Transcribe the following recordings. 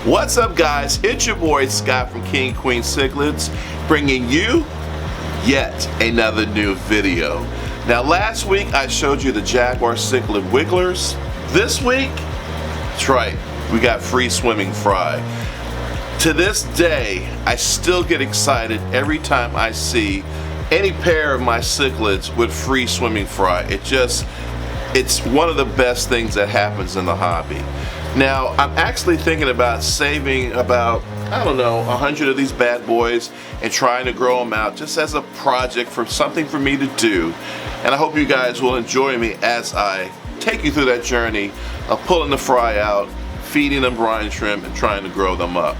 What's up, guys? It's your boy Scott from King Queen Cichlids, bringing you yet another new video. Now, last week I showed you the jaguar cichlid wigglers. This week, that's right, we got free swimming fry. To this day, I still get excited every time I see any pair of my cichlids with free swimming fry. It's one of the best things that happens in the hobby. Now, I'm actually thinking about saving about, 100 of these bad boys and trying to grow them out just as a project for something for me to do. And I hope you guys will enjoy me as I take you through that journey of pulling the fry out, feeding them brine shrimp, and trying to grow them up.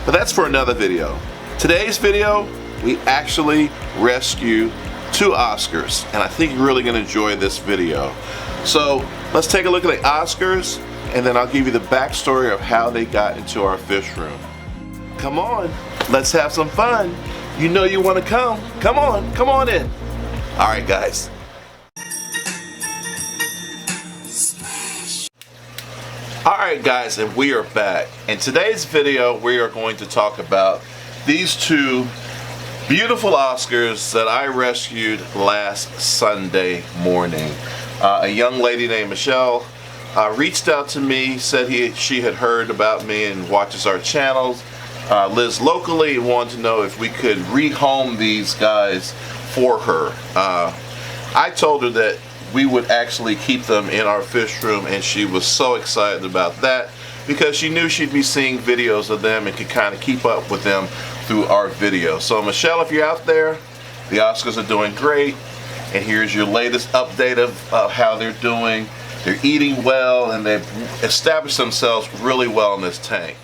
But that's for another video. Today's video, we actually rescue 2 Oscars, and I think you're really going to enjoy this video. So let's take a look at the Oscars, and then I'll give you the backstory of how they got into our fish room. Come on, let's have some fun. You know you want to come. Come on in. All right, guys. All right, guys, and we are back. In today's video, we are going to talk about these 2 beautiful Oscars that I rescued last Sunday morning. A young lady named Michelle reached out to me, said she had heard about me and watches our channels, lives locally, and wanted to know if we could rehome these guys for her. I told her that we would actually keep them in our fish room, and she was so excited about that because she knew she'd be seeing videos of them and could kind of keep up with them through our videos. So Michelle, if you're out there, the Oscars are doing great, and here's your latest update of how they're doing. They're eating well, and they've established themselves really well in this tank.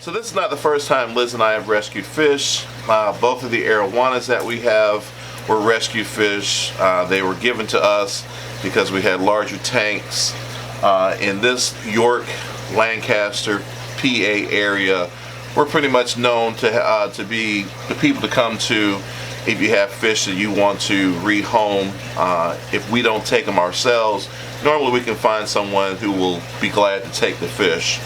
So this is not the first time Liz and I have rescued fish. Both of the arowanas that we have were rescue fish. They were given to us because we had larger tanks. In this York, Lancaster, PA area, we're pretty much known to be the people to come to if you have fish that you want to rehome. If we don't take them ourselves, normally we can find someone who will be glad to take the fish.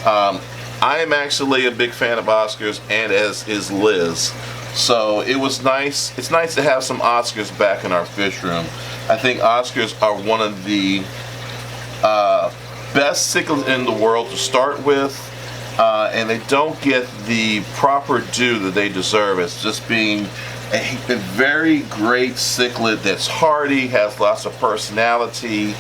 I am actually a big fan of Oscars, and as is Liz. So it was nice. It's nice to have some Oscars back in our fish room. I think Oscars are one of the best cichlids in the world to start with, and they don't get the proper due that they deserve as just being a very great cichlid that's hardy, has lots of personality,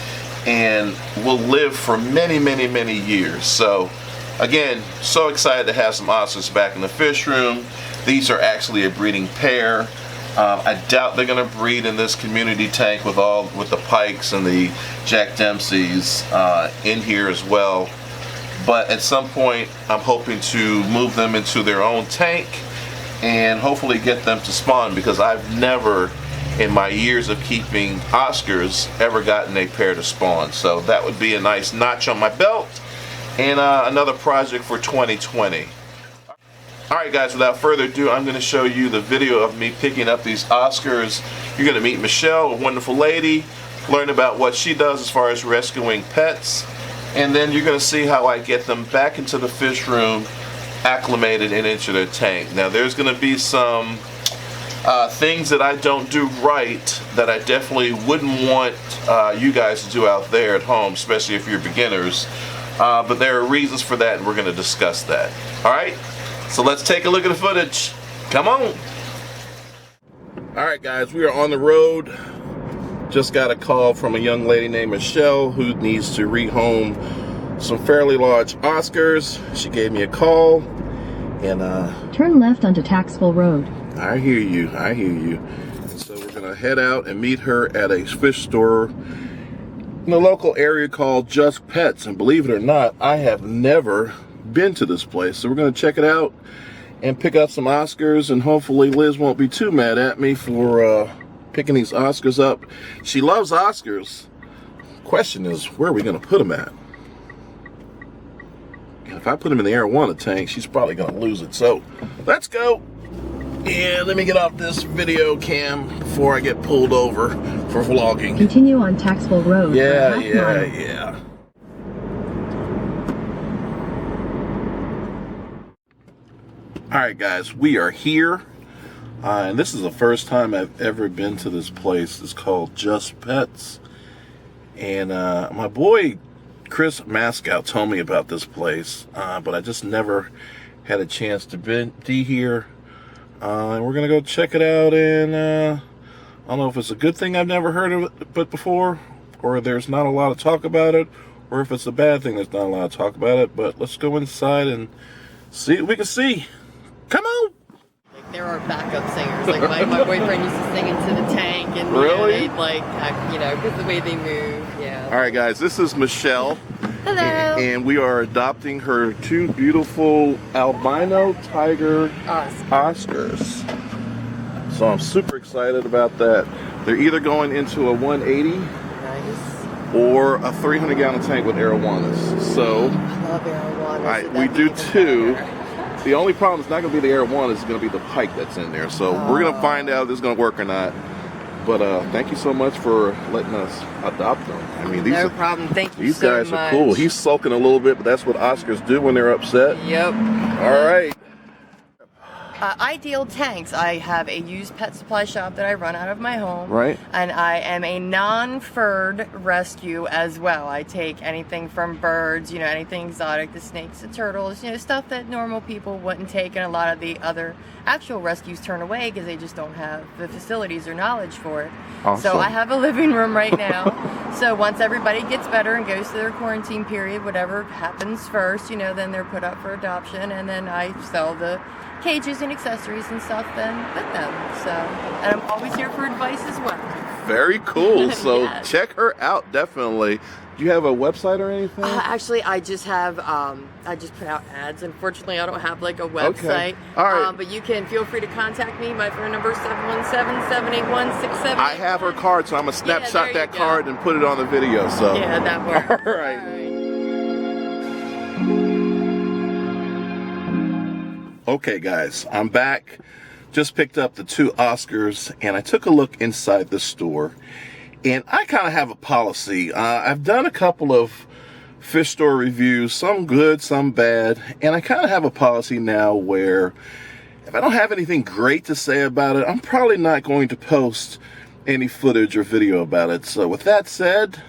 and will live for many, many, many years. So again, so excited to have some Oscars back in the fish room. These are actually a breeding pair. I doubt they're going to breed in this community tank with the pikes and the Jack Dempseys in here as well. But at some point, I'm hoping to move them into their own tank and hopefully get them to spawn, because I've never, in my years of keeping Oscars, ever gotten a pair to spawn. So that would be a nice notch on my belt and another project for 2020. Alright guys, without further ado, I'm going to show you the video of me picking up these Oscars. You're going to meet Michelle, a wonderful lady, learn about what she does as far as rescuing pets, and then you're going to see how I get them back into the fish room, acclimated and into their tank. Now there's going to be some things that I don't do right that I definitely wouldn't want you guys to do out there at home, especially if you're beginners. But there are reasons for that, and we're going to discuss that. Alright? So let's take a look at the footage. Come on. Alright guys, we are on the road. Just got a call from a young lady named Michelle who needs to rehome some fairly large Oscars. She gave me a call, and turn left onto Taxville Road. I hear you. So we're gonna head out and meet her at a fish store in the local area called Just Pets. And believe it or not, I have never been to this place, so we're going to check it out and pick up some Oscars, and hopefully Liz won't be too mad at me for picking these Oscars up. She loves Oscars. Question is, where are we going to put them at? If I put them in the arowana tank, she's probably going to lose it. So let's go. And let me get off this video cam before I get pulled over for vlogging. Continue on Taxville Road. Yeah. Alright guys, we are here. And this is the first time I've ever been to this place. It's called Just Pets. And my boy Chris Mascow told me about this place. But I just never had a chance to be here. And we're going to go check it out. And I don't know if it's a good thing I've never heard of it before. Or there's not a lot of talk about it. Or if it's a bad thing there's not a lot of talk about it. But let's go inside and see what we can see. Come on! Like, there are backup singers. Like my boyfriend used to sing into the tank, and really, because the way they move. Yeah. All right, guys, this is Michelle. Hello. And we are adopting her two beautiful albino tiger Oscars. So I'm super excited about that. They're either going into a 180 or a 300-gallon tank with arowanas. So I love arowanas. we do too. Better. The only problem is not going to be the arowana, it's going to be the pike that's in there. So we're going to find out if this is going to work or not. But thank you so much for letting us adopt them. I mean, no problem. Thank you these so guys much. are cool. He's sulking a little bit, but that's what Oscars do when they're upset. Yep. All right. Ideal Tanks. I have a used pet supply shop that I run out of my home. Right. And I am a non-furred rescue as well. I take anything from birds, anything exotic, the snakes, the turtles, stuff that normal people wouldn't take, and a lot of the other actual rescues turn away because they just don't have the facilities or knowledge for it. Awesome. So I have a living room right now. So once everybody gets better and goes to their quarantine period, whatever happens first, then they're put up for adoption, and then I sell the cages and accessories and stuff then with them. So, and I'm always here for advice as well. Very cool. So Yes. check her out, definitely. Do you have a website or anything? Actually, I just have, I just put out ads. Unfortunately, I don't have like a website. Okay. All right. But you can feel free to contact me. My phone number is 717-781-6781. I have her card, so I'm going to snapshot there you that go. card and put it on the video. So. Yeah, that works. All right. Okay, guys, I'm back. Just picked up the two Oscars, and I took a look inside the store. And I kind of have a policy. I've done a couple of fish store reviews, some good, some bad. And I kind of have a policy now where if I don't have anything great to say about it, I'm probably not going to post any footage or video about it. So with that said,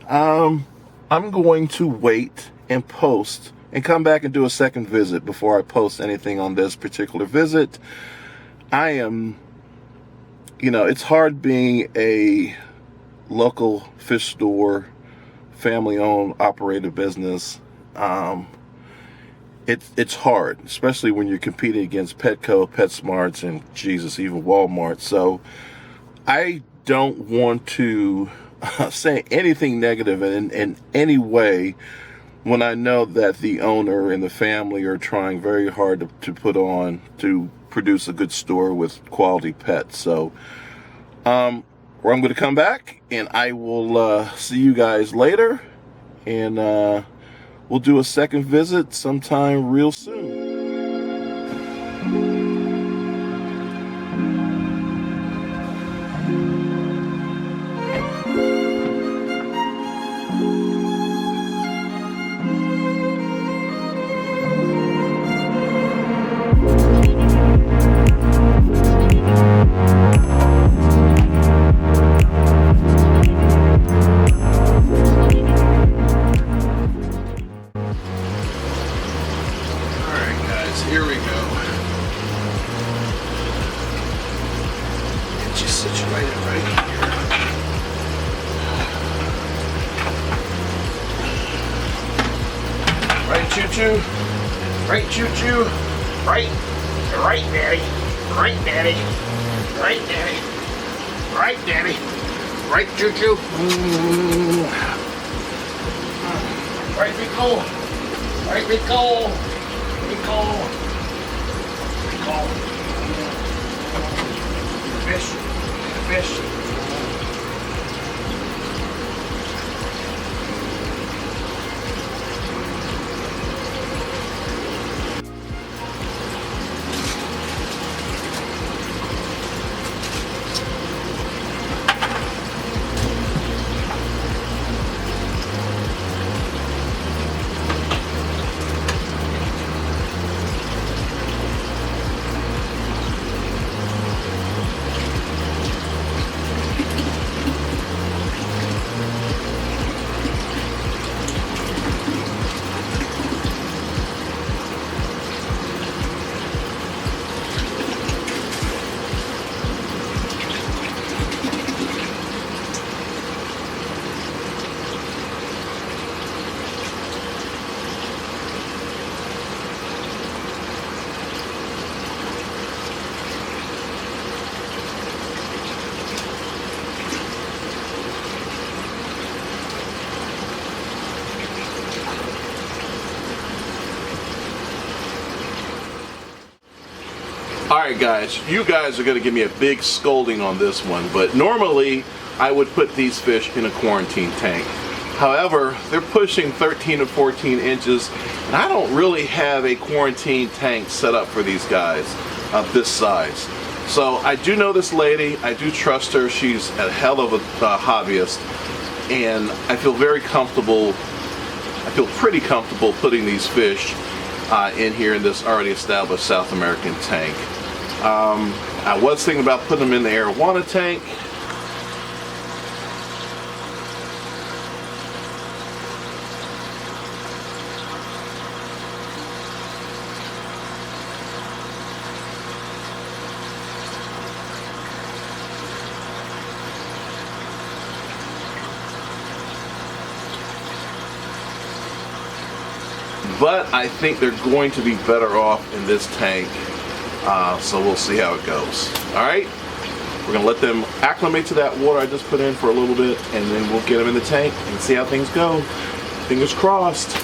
I'm going to wait and post and come back and do a second visit before I post anything on this particular visit. I am, it's hard being a local fish store, family-owned, operated business. It's hard, especially when you're competing against Petco, PetSmarts, and Jesus, even Walmart. So I don't want to say anything negative in any way when I know that the owner and the family are trying very hard to produce a good store with quality pets. So I'm going to come back and I will see you guys later, and we'll do a second visit sometime real soon. Here we go. Get you situated right here. Right, choo-choo. Right, choo-choo. Right. Right, daddy. Right, daddy. Right, daddy. Right, daddy. Right, choo-choo. Right, Rico. Right, Rico. Rico. Fish. Alright guys, you guys are going to give me a big scolding on this one, but normally I would put these fish in a quarantine tank. However, they're pushing 13 to 14 inches, and I don't really have a quarantine tank set up for these guys of this size. So I do know this lady, I do trust her, she's a hell of a hobbyist, and I feel very comfortable, I feel pretty comfortable putting these fish in here in this already established South American tank. I was thinking about putting them in the arowana tank. But I think they're going to be better off in this tank, so we'll see how it goes. Alright, we're going to let them acclimate to that water I just put in for a little bit, and then we'll get them in the tank and see how things go. Fingers crossed.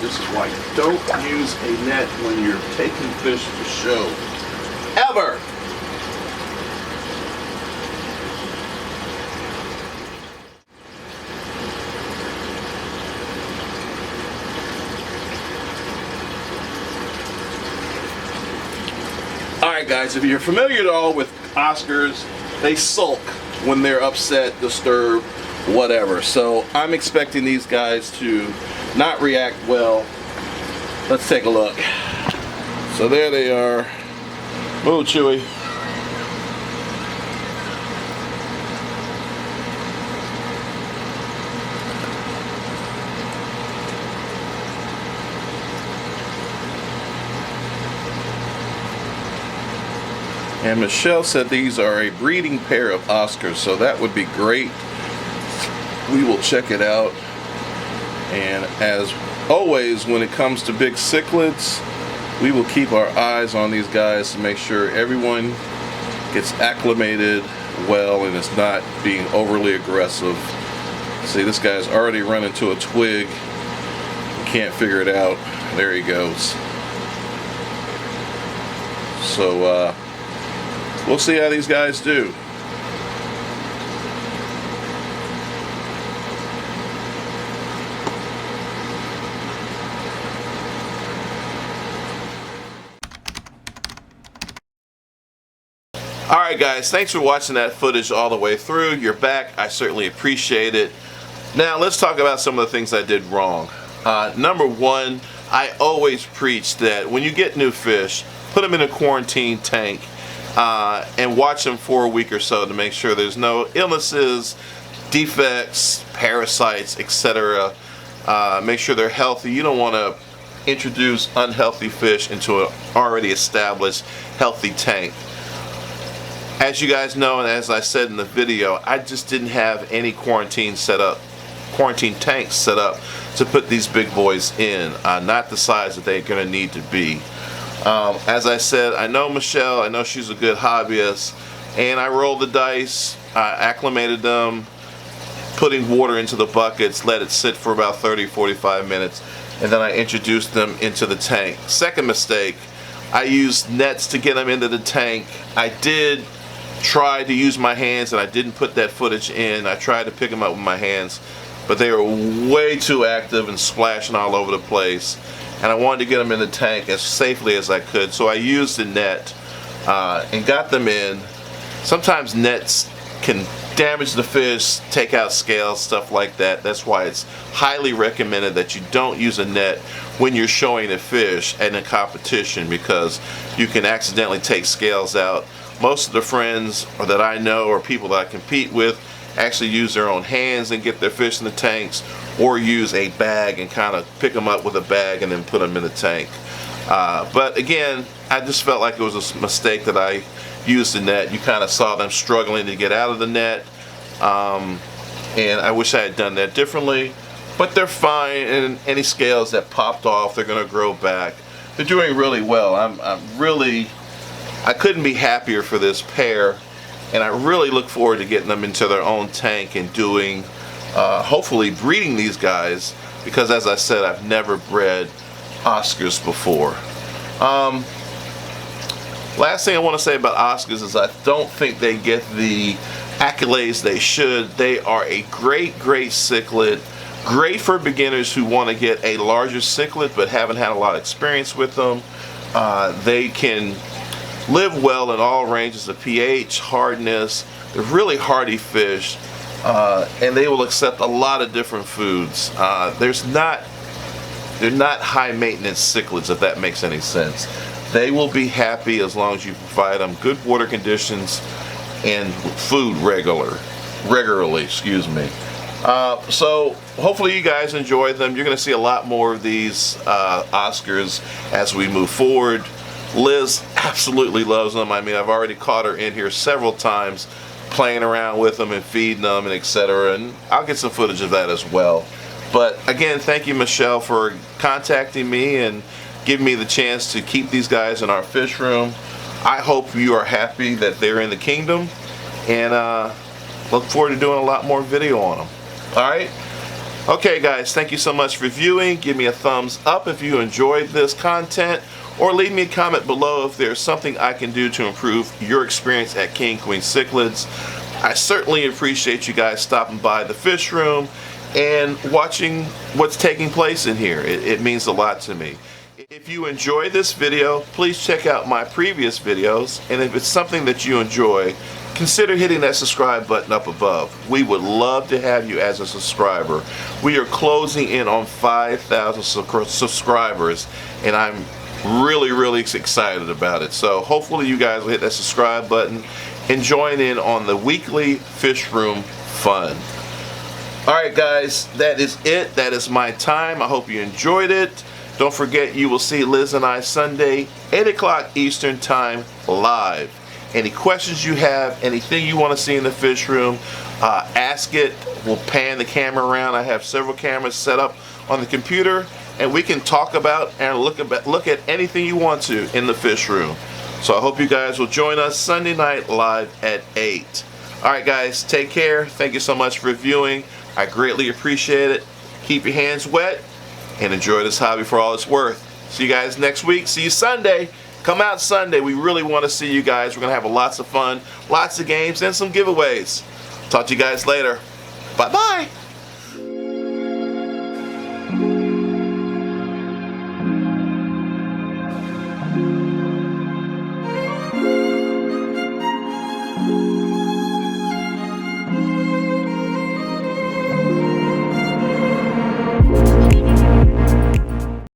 This is why you don't use a net when you're taking fish to show. Ever! Alright guys, if you're familiar at all with Oscars, they sulk when they're upset, disturbed, whatever. So I'm expecting these guys to not react well. Let's take a look. So there they are. Oh, Chewy. And Michelle said these are a breeding pair of Oscars, so that would be great. We will check it out. And as always, when it comes to big cichlids, we will keep our eyes on these guys to make sure everyone gets acclimated well and is not being overly aggressive. See, this guy's already run into a twig. Can't figure it out. There he goes. So we'll see how these guys do. Alright guys, thanks for watching that footage all the way through. You're back. I certainly appreciate it. Now let's talk about some of the things I did wrong. Number one, I always preach that when you get new fish, put them in a quarantine tank and watch them for a week or so to make sure there's no illnesses, defects, parasites, etc. Make sure they're healthy. You don't want to introduce unhealthy fish into an already established healthy tank. As you guys know, and as I said in the video, I just didn't have any quarantine tanks set up to put these big boys in, not the size that they're going to need to be. As I said, I know Michelle, I know she's a good hobbyist, and I rolled the dice, acclimated them, putting water into the buckets, let it sit for about 30-45 minutes, and then I introduced them into the tank. Second mistake, I used nets to get them into the tank. I did try to use my hands, and I didn't put that footage in. I tried to pick them up with my hands, but they were way too active and splashing all over the place, and I wanted to get them in the tank as safely as I could, so I used the net and got them in. Sometimes nets can damage the fish, take out scales, stuff like that. That's why it's highly recommended that you don't use a net when you're showing a fish in a competition, because you can accidentally take scales out. Most of the friends that I know or people that I compete with actually use their own hands and get their fish in the tanks, or use a bag and kind of pick them up with a bag and then put them in the tank. But again, I just felt like it was a mistake that I used the net. You kind of saw them struggling to get out of the net, and I wish I had done that differently. But they're fine, and any scales that popped off, they're going to grow back. They're doing really well. I couldn't be happier for this pair, and I really look forward to getting them into their own tank and doing, hopefully breeding these guys, because as I said, I've never bred Oscars before. Last thing I want to say about Oscars is I don't think they get the accolades they should. They are a great cichlid. Great for beginners who want to get a larger cichlid but haven't had a lot of experience with them. They can live well in all ranges of pH, hardness. They're really hardy fish, and they will accept a lot of different foods. They're not high maintenance cichlids, if that makes any sense. They will be happy as long as you provide them good water conditions and food regularly. Excuse me. So hopefully you guys enjoyed them. You're going to see a lot more of these Oscars as we move forward. Liz absolutely loves them. I mean, I've already caught her in here several times playing around with them and feeding them and etc. And I'll get some footage of that as well. But again, thank you, Michelle, for contacting me and giving me the chance to keep these guys in our fish room. I hope you are happy that they're in the kingdom, and look forward to doing a lot more video on them. Alright? Okay guys, thank you so much for viewing. Give me a thumbs up if you enjoyed this content, or leave me a comment below if there's something I can do to improve your experience at King Queen Cichlids. I certainly appreciate you guys stopping by the fish room and watching what's taking place in here. It means a lot to me. If you enjoyed this video, please check out my previous videos, and if it's something that you enjoy, consider hitting that subscribe button up above. We would love to have you as a subscriber. We are closing in on 5,000 subscribers, and I'm really excited about it. So hopefully you guys will hit that subscribe button and join in on the weekly fish room fun. Alright guys, that is it. That is my time. I hope you enjoyed it. Don't forget, you will see Liz and I Sunday, 8 o'clock Eastern Time, live. Any questions you have, anything you want to see in the fish room, ask it. We'll pan the camera around. I have several cameras set up on the computer, and we can talk about and look at anything you want to in the fish room. So I hope you guys will join us Sunday night live at 8. Alright guys, take care. Thank you so much for viewing. I greatly appreciate it. Keep your hands wet and enjoy this hobby for all it's worth. See you guys next week. See you Sunday. Come out Sunday. We really want to see you guys. We're going to have lots of fun, lots of games, and some giveaways. Talk to you guys later. Bye-bye.